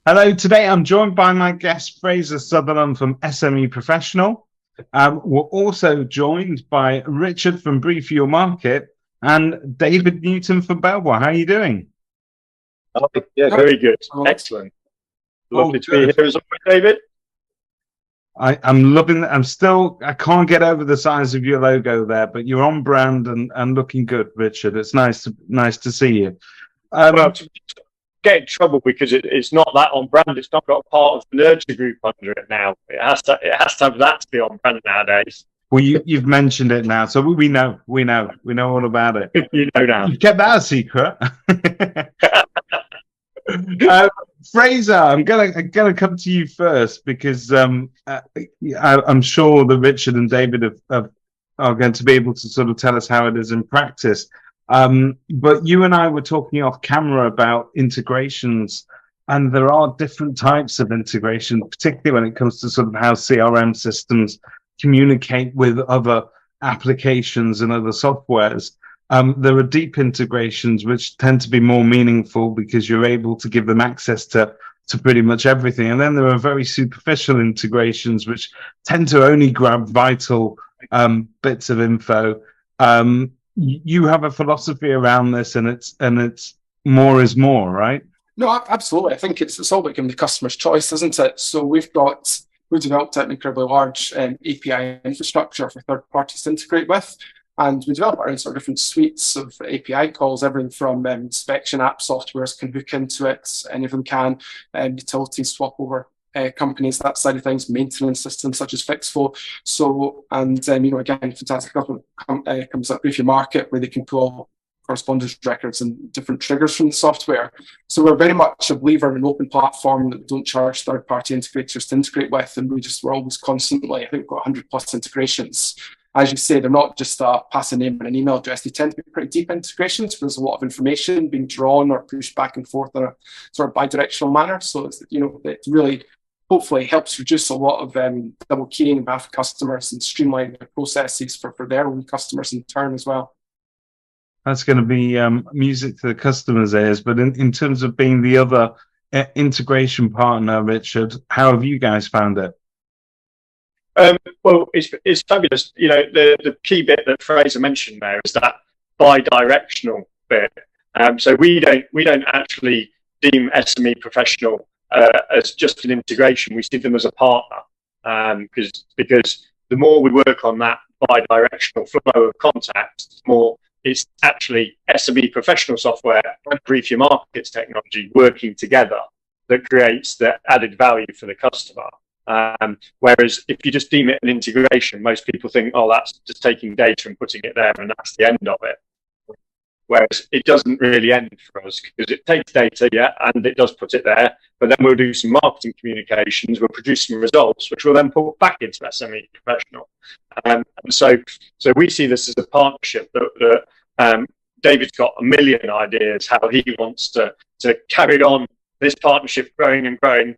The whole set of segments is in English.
Hello, today I'm joined by my guest Fraser Sutherland from SME Professional. We're also joined by Richard from Brief Your Market and David Newton from Belvoir. How are you doing? Oh, yeah, very good. Excellent. Lovely to be here as always, David. I'm loving it. I can't get over the size of your logo there, but you're on brand and looking good, Richard. It's nice to see you. Well, to get in trouble because it's not that on brand. It's not got part of the Nurture Group under it now. It has to have that to be on brand nowadays. Well, you've mentioned it now, so we know all about it. You know now. You kept that a secret. Fraser, I'm gonna come to you first because I'm sure that Richard and David are going to be able to sort of tell us how it is in practice. But you and I were talking off camera about integrations, and there are different types of integration, particularly when it comes to sort of how CRM systems communicate with other applications and other softwares. There are deep integrations which tend to be more meaningful because you're able to give them access to pretty much everything. And then there are very superficial integrations which tend to only grab vital bits of info. You have a philosophy around this, and it's more is more, right? No, absolutely. I think it's all about giving the customers choice, isn't it? So we've developed an incredibly large API infrastructure for third parties to integrate with. And we develop our own sort of different suites of API calls, everything from inspection app softwares can hook into it, any of them can, utilities swap over companies, that side of things, maintenance systems such as Fixflow. So, and again, fantastic stuff comes up BriefYourMarket where they can pull correspondence records and different triggers from the software. So we're very much a believer in an open platform that we don't charge third-party integrators to integrate with, and we're always constantly, I think we've got 100 plus integrations. As you say, they're not just a pass a name and an email address. They tend to be pretty deep integrations where there's a lot of information being drawn or pushed back and forth in a sort of bi-directional manner. So it really hopefully helps reduce a lot of double keying on behalf of customers and streamline the processes for their own customers in turn as well. That's going to be music to the customers' ears. But in terms of being the other integration partner, Richard, how have you guys found it? Well, it's fabulous. The key bit that Fraser mentioned there is that bi-directional bit. So we don't actually deem SME Professional as just an integration. We see them as a partner because the more we work on that bi-directional flow of contact, the more it's actually SME Professional software and BriefYourMarket's technology working together that creates the added value for the customer. Whereas if you just deem it an integration, most people think, oh, that's just taking data and putting it there and that's the end of it. Whereas it doesn't really end for us because it takes data, yeah, and it does put it there, but then we'll do some marketing communications, we'll produce some results, which we'll then put back into SME Professional. And so we see this as a partnership that David's got a million ideas how he wants to carry on this partnership growing and growing,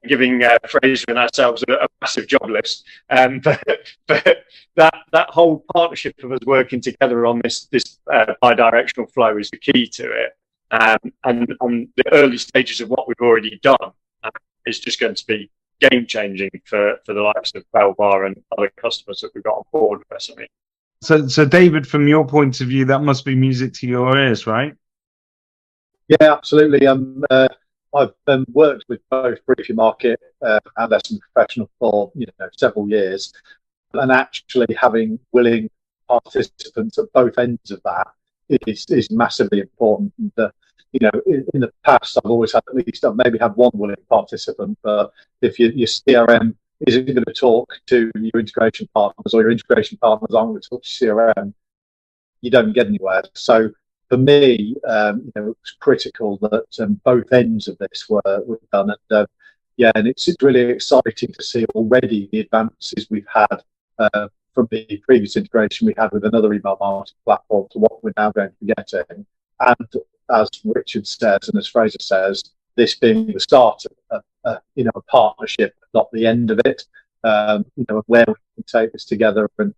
giving Fraser and ourselves a massive job list. But that whole partnership of us working together on this bi-directional flow is the key to it. And on the early stages of what we've already done is just going to be game changing for the likes of Belvoir and other customers that we've got on board with SME. So David, from your point of view, that must be music to your ears, right? Yeah, absolutely. I've worked with both BriefYourMarket and SME Professional for several years, and actually having willing participants at both ends of that is massively important. And, in the past, I've always had maybe had one willing participant, but if your CRM isn't going to talk to your integration partners or your integration partners aren't going to talk to CRM, you don't get anywhere. So for me, it was critical that both ends of this were done. And and it's really exciting to see already the advances we've had from the previous integration we had with another email marketing platform to what we're now going to be getting. And as Richard says, and as Fraser says, this being the start of a partnership, not the end of it. Where we can take this together and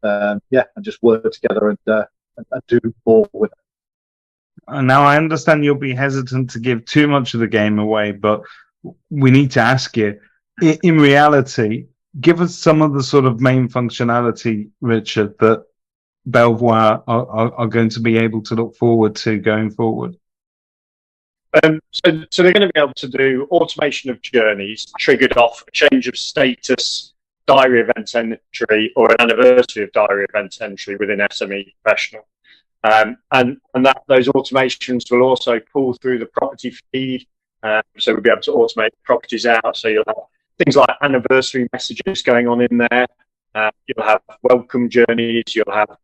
and just work together and do more with it. Now, I understand you'll be hesitant to give too much of the game away, but we need to ask you, in reality, give us some of the sort of main functionality, Richard, that Belvoir are going to be able to look forward to going forward. So they're going to be able to do automation of journeys triggered off a change of status, diary event entry, or an anniversary of diary event entry within SME Professional. And that those automations will also pull through the property feed. So we'll be able to automate properties out. So you'll have things like anniversary messages going on in there. You'll have welcome journeys. You'll have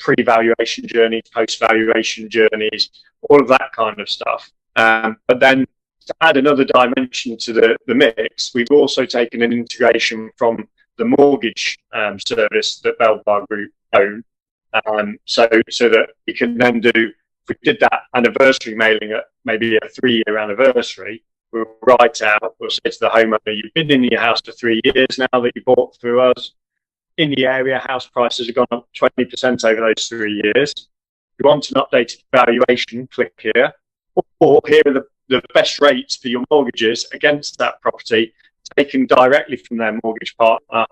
pre-valuation journeys, post-valuation journeys, all of that kind of stuff. But then to add another dimension to the mix, we've also taken an integration from the mortgage service that Belvoir Group own. So that we can then do, if we did that anniversary mailing at maybe a 3-year anniversary, we'll write out, we'll say to the homeowner, you've been in your house for 3 years now that you bought through us. In the area, house prices have gone up 20% over those 3 years. If you want an updated valuation, click here. Or here are the best rates for your mortgages against that property, taken directly from their mortgage partner.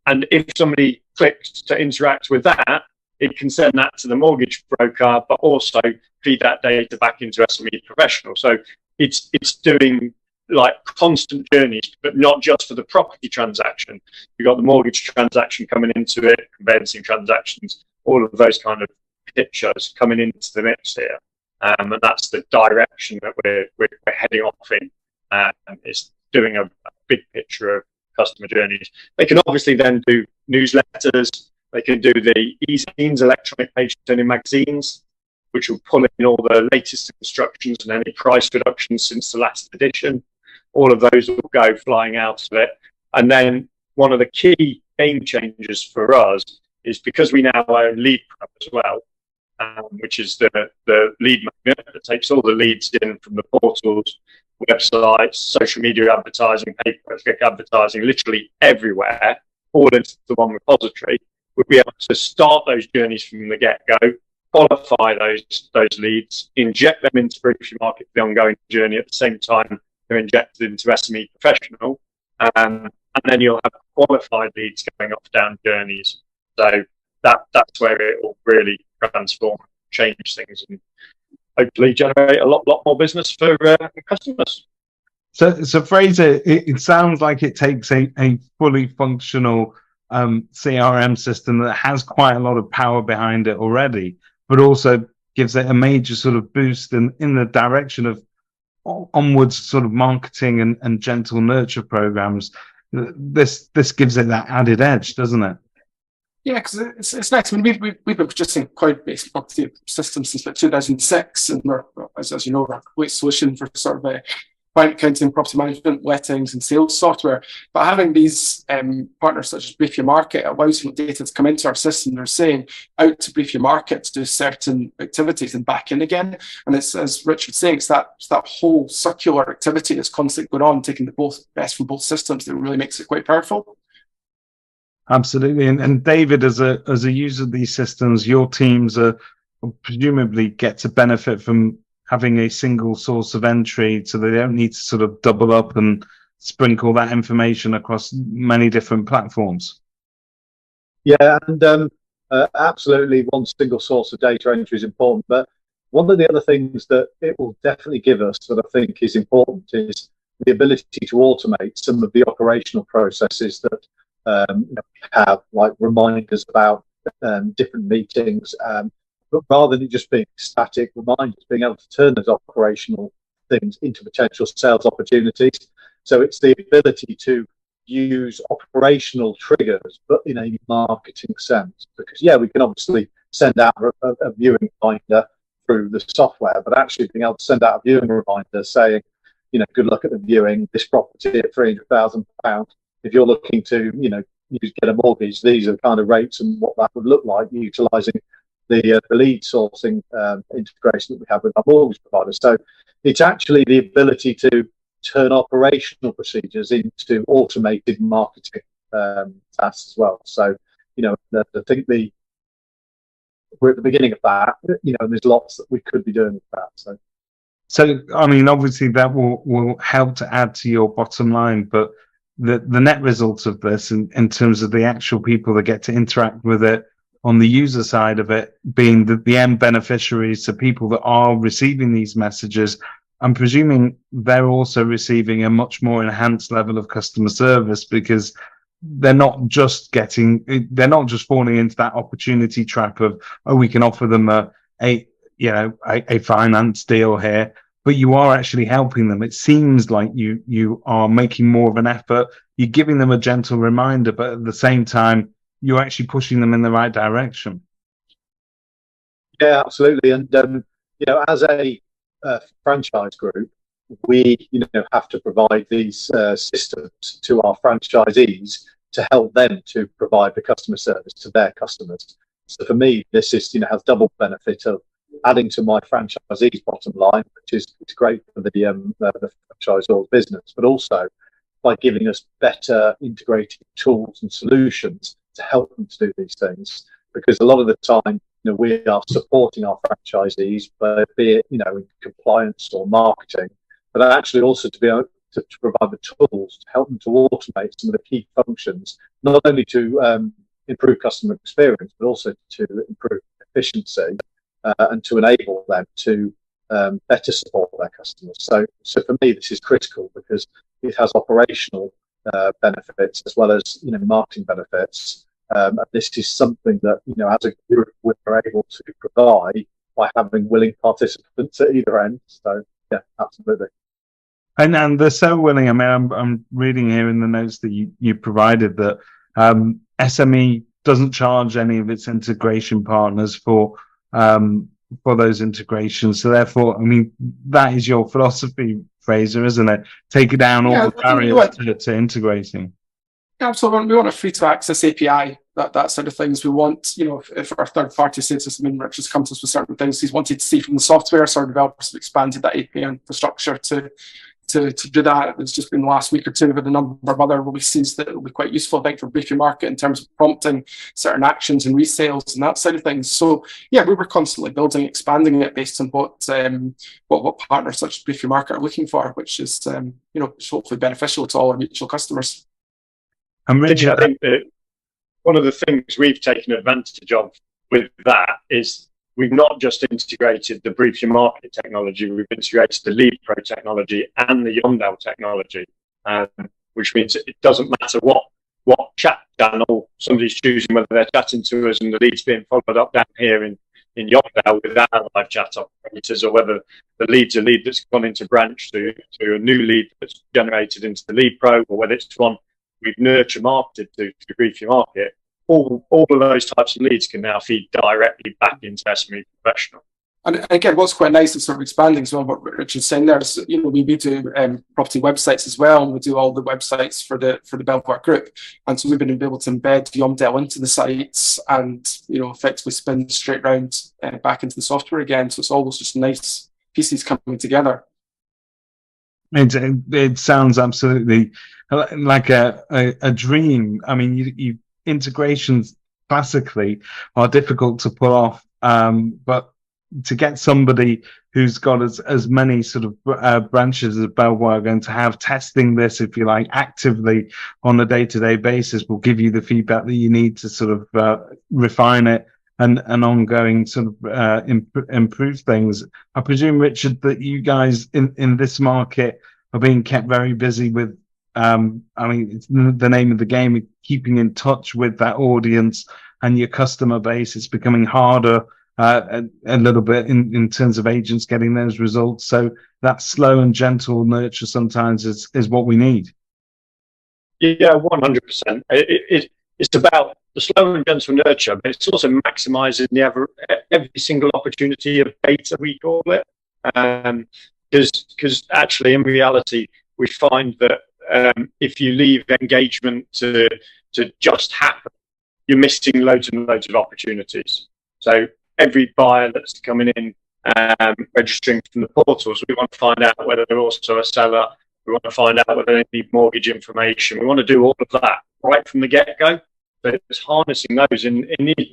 And if somebody clicks to interact with that, it can send that to the mortgage broker, but also feed that data back into SME Professional. So it's doing like constant journeys, but not just for the property transaction. You've got the mortgage transaction coming into it, conveyancing transactions, all of those kind of pictures coming into the mix here. And that's the direction that we're heading off in. It's doing a big picture of customer journeys. They can obviously then do newsletters. They can do the e-zines, electronic page turning magazines, which will pull in all the latest instructions and any price reductions since the last edition. All of those will go flying out of it. And then one of the key game changers for us is because we now own LeadPrep as well, which is the lead magnet that takes all the leads in from the portals, websites, social media advertising, pay-per-click advertising, literally everywhere, all into the one repository. We'll be able to start those journeys from the get-go, qualify those leads, inject them into BriefYourMarket for the ongoing journey at the same time they're injected into SME Professional, and then you'll have qualified leads going off down journeys. So that's where it will really transform, change things, and hopefully generate a lot more business for customers. So Fraser, it sounds like it takes a fully functional CRM system that has quite a lot of power behind it already, but also gives it a major sort of boost in the direction of onwards sort of marketing and gentle nurture programs. This gives it that added edge, doesn't it? Yeah, because it's nice. I mean, we've been producing cloud-based property systems since about 2006, and we're, as you know, we're a complete solution for sort of client accounting, property management, lettings, and sales software. But having these partners such as BriefYourMarket allows data to come into our system. They're saying out to BriefYourMarket to do certain activities and back in again. And it's, as Richard's saying, it's that whole circular activity that's constantly going on, taking the best from both systems that really makes it quite powerful. Absolutely, and David, as a user of these systems, your teams presumably get to benefit from having a single source of entry, so they don't need to sort of double up and sprinkle that information across many different platforms. Yeah, and absolutely, one single source of data entry is important. But one of the other things that it will definitely give us that I think is important is the ability to automate some of the operational processes that have, like reminders about different meetings, but rather than it just being static reminders, being able to turn those operational things into potential sales opportunities. So it's the ability to use operational triggers, but in a marketing sense. Because yeah, we can obviously send out a viewing reminder through the software, but actually being able to send out a viewing reminder saying, good luck at the viewing, this property at £300,000. If you're looking to, get a mortgage, these are the kind of rates and what that would look like utilising the lead sourcing integration that we have with our mortgage provider. So it's actually the ability to turn operational procedures into automated marketing tasks as well. So, I think we're at the beginning of that, and there's lots that we could be doing with that. So, I mean, obviously that will help to add to your bottom line, but the net result of this in terms of the actual people that get to interact with it on the user side of it, being the end beneficiaries, the people that are receiving these messages, I'm presuming they're also receiving a much more enhanced level of customer service, because they're not just falling into that opportunity trap of, oh, we can offer them a finance deal here, but you are actually helping them. It seems like you are making more of an effort. You're giving them a gentle reminder, but at the same time, you're actually pushing them in the right direction. Yeah, absolutely. And as a franchise group, we have to provide these systems to our franchisees to help them to provide the customer service to their customers. So for me, this is has double benefit of adding to my franchisees' bottom line, which is great for the franchisor's business, but also by giving us better integrated tools and solutions to help them to do these things. Because a lot of the time, we are supporting our franchisees, be it in compliance or marketing, but actually also to be able to provide the tools to help them to automate some of the key functions, not only to improve customer experience, but also to improve efficiency and to enable them to better support their customers. So for me, this is critical because it has operational benefits as well as marketing benefits. And this is something that as a group we're able to provide by having willing participants at either end. So yeah, absolutely. And they're so willing. I mean, I'm reading here in the notes that you provided that SME doesn't charge any of its integration partners for those integrations. So therefore, I mean, that is your philosophy, Fraser, isn't it? Take down all the barriers to integrating. Absolutely. We want a free to access API, that sort of things. We want, if our third party sales Richard's come to us with certain things he's wanted to see from the software, so our developers have expanded that API infrastructure to do that. It's just been the last week or two with a number of other releases that will be quite useful, I think, for BriefYourMarket in terms of prompting certain actions and resales and that side of things. So yeah, we were constantly building, expanding it based on what partners such as BriefYourMarket are looking for, which is hopefully beneficial to all our mutual customers. And Richard, I think that one of the things we've taken advantage of with that is we've not just integrated the BriefYourMarket technology, we've integrated the LeadPro technology and the Yondell technology, which means it doesn't matter what chat channel somebody's choosing, whether they're chatting to us and the lead's being followed up down here in Yondell with our live chat operators, or whether the lead's a lead that's gone into branch to a new lead that's generated into the LeadPro, or whether it's one we've nurture marketed to BriefYourMarket. All of those types of leads can now feed directly back into SME Professional. And again, what's quite nice is sort of expanding as well, what Richard's saying there is, we do property websites as well, and we do all the websites for the Belvoir group. And so we've been able to embed Yondell into the sites and, effectively spin straight round back into the software again. So it's all those just nice pieces coming together. It sounds absolutely like a dream. I mean, integrations classically are difficult to pull off, but to get somebody who's got as many sort of branches as Belvoir going to have testing this, if you like, actively on a day-to-day basis will give you the feedback that you need to sort of refine it and ongoing sort of improve things. I presume, Richard, that you guys in this market are being kept very busy with I mean, it's the name of the game, keeping in touch with that audience and your customer base. It's becoming harder a little bit in terms of agents getting those results. So that slow and gentle nurture sometimes is what we need. Yeah, 100%. It's about the slow and gentle nurture, but it's also maximising every single opportunity of data, we call it. Because actually, in reality, we find that if you leave engagement to just happen, you're missing loads and loads of opportunities. So every buyer that's coming in, registering from the portals, we want to find out whether they're also a seller. We want to find out whether they need mortgage information. We want to do all of that right from the get-go. But it's harnessing those in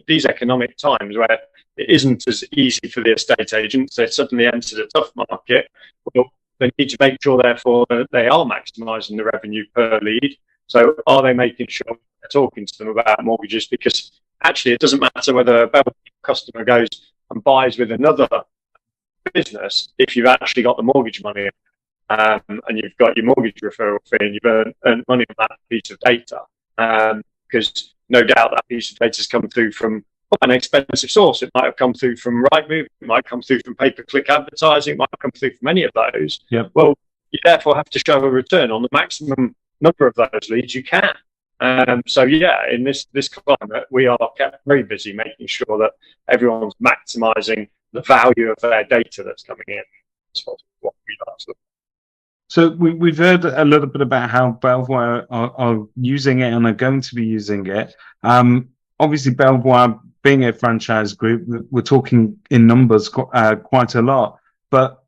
these economic times where it isn't as easy for the estate agents. They suddenly entered a tough market. Well, they need to make sure, therefore, that they are maximising the revenue per lead. So are they making sure they're talking to them about mortgages? Because actually, it doesn't matter whether a Belvoir customer goes and buys with another business if you've actually got the mortgage money and you've got your mortgage referral fee and you've earned money on that piece of data. Because no doubt that piece of data has come through from an expensive source. It might have come through from Rightmove, it might come through from pay-per-click advertising, it might come through from any of those. Yep. Well, you therefore have to show a return on the maximum number of those leads you can. So yeah, in this climate, we are kept very busy making sure that everyone's maximising the value of their data that's coming in. That's what we do. So we've heard a little bit about how Belvoir are using it and are going to be using it. Obviously, Belvoir being a franchise group, we're talking in numbers quite a lot. But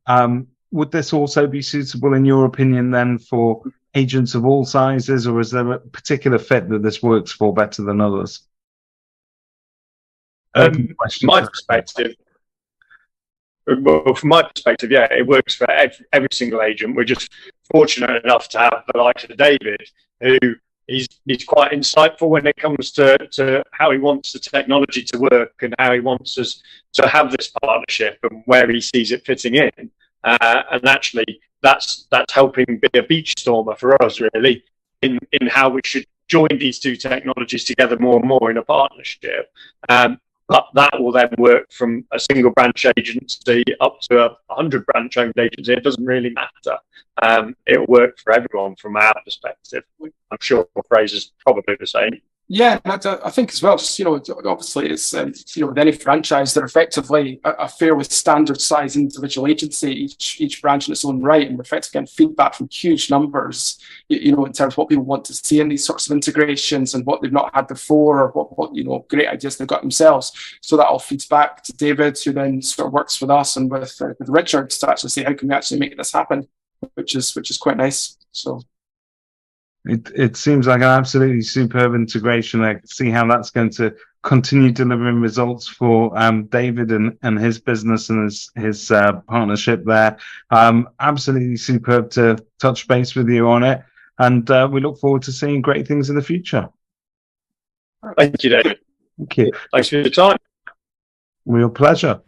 would this also be suitable, in your opinion, then for agents of all sizes, or is there a particular fit that this works for better than others? My perspective. Well, from my perspective, yeah, it works for every single agent. We're just fortunate enough to have the likes of David, who he's quite insightful when it comes to how he wants the technology to work and how he wants us to have this partnership and where he sees it fitting in. And actually, that's helping be a beach stormer for us, really, in how we should join these two technologies together more and more in a partnership. But that will then work from a single branch agency up to a 100 branch owned agency. It doesn't really matter. It'll work for everyone from our perspective. I'm sure Fraser's probably the same. Yeah, I think as well, just, obviously it's, with any franchise, they're effectively a fairly standard size individual agency, each branch in its own right, and we're effectively getting feedback from huge numbers, in terms of what people want to see in these sorts of integrations and what they've not had before, or what great ideas they've got themselves. So that all feeds back to David, who then sort of works with us and with Richard to actually say, how can we actually make this happen, which is quite nice. So. It seems like an absolutely superb integration. I can see how that's going to continue delivering results for David and his business and his partnership there. Absolutely superb to touch base with you on it. And we look forward to seeing great things in the future. Thank you, David. Thank you. Thanks for your time. Real pleasure.